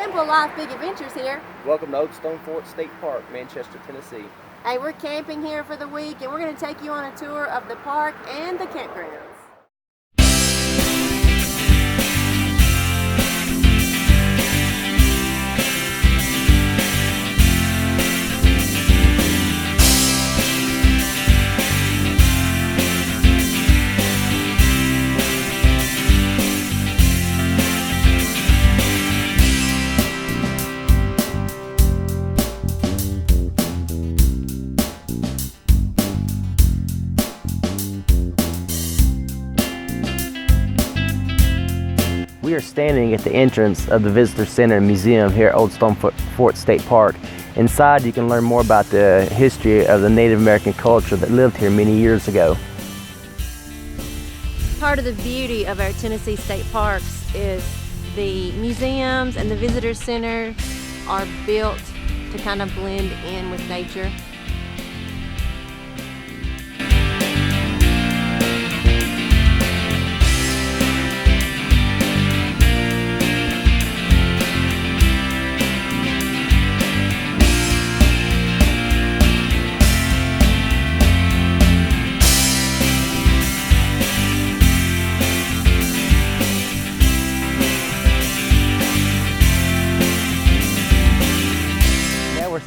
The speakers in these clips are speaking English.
Simple Life Big Adventures here. Welcome to Old Stone Fort State Park, Manchester, Tennessee. Hey, we're camping here for the week and we're going to take you on a tour of the park and the campgrounds. We are standing at the entrance of the Visitor Center and Museum here at Old Stone Fort State Park. Inside you can learn more about the history of the Native American culture that lived here many years ago. Part of the beauty of our Tennessee state parks is the museums and the Visitor Center are built to kind of blend in with nature.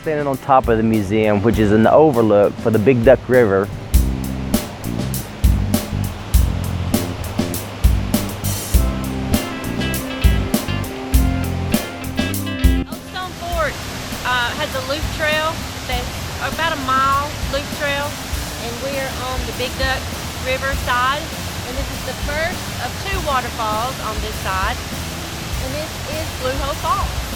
Standing on top of the museum, which is an overlook for the Big Duck River. Old Stone Fort has a loop trail that's about a mile loop trail, and we are on the Big Duck River side, and this is the first of two waterfalls on this side, and this is Blue Hole Falls.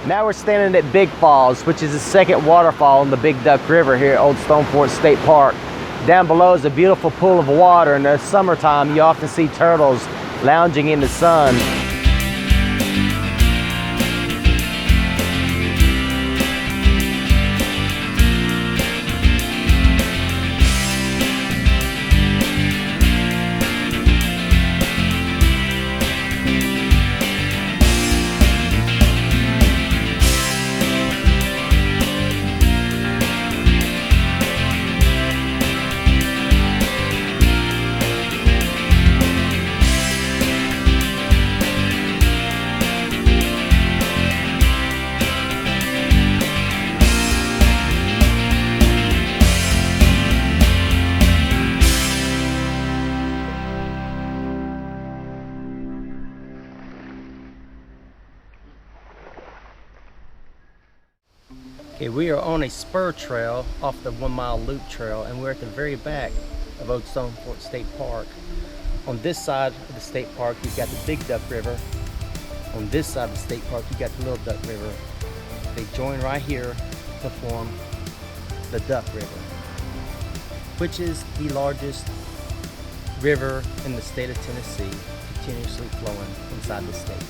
Now we're standing at Big Falls, which is the second waterfall on the Big Duck River here at Old Stone Fort State Park. Down below is a beautiful pool of water, and in the summertime you often see turtles lounging in the sun. Okay, we are on a spur trail off the 1 mile loop trail, and we're at the very back of Old Stone Fort State Park. On this side of the state park, you've got the Big Duck River. On this side of the state park, you've got the Little Duck River. They join right here to form the Duck River, which is the largest river in the state of Tennessee, continuously flowing inside the state.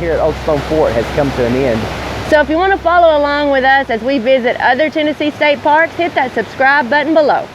here at Old Stone Fort has come to an end. So if you want to follow along with us as we visit other Tennessee state parks, hit that subscribe button below.